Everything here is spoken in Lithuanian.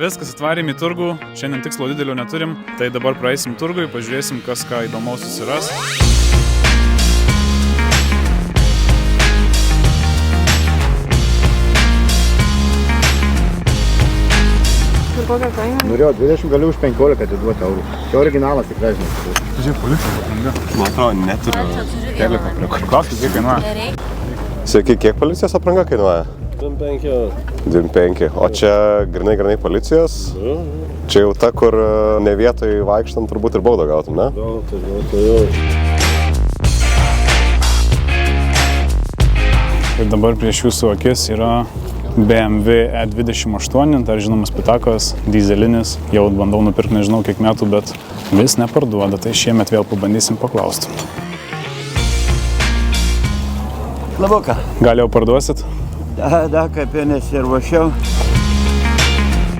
Viskas atvarėm į turgų, šiandien tikslo didelio neturim, tai dabar praeisim turgui, pažiūrėsim, kas ką įdomaus susiras. Ir kokią kainą? Norėjau 20, galiu už 15 atiduoti eurų. Tai originalas tikrai žinai. Žiūrėk, policija apranga. Man atrodo, neturiu teliko prie kur. Klauskit, kiek kainuoja? Sveiki, kiek policijos apranga kainuoja? 25. O čia grinai policijos? Čia jau ta, kur ne vietoj vaikštant turbūt ir baudą gautum, ne? Gautų, jau. Ir dabar prieš jūsų akis yra BMW E28, dar žinomas pitakas, dizelinis. Jau bandau nupirkti nežinau kiek metų, bet vis neparduoda, tai šiemet vėl pabandysim paklausti. Labuką. Gal jau parduosit? Da, kaip jau nesiruošiau.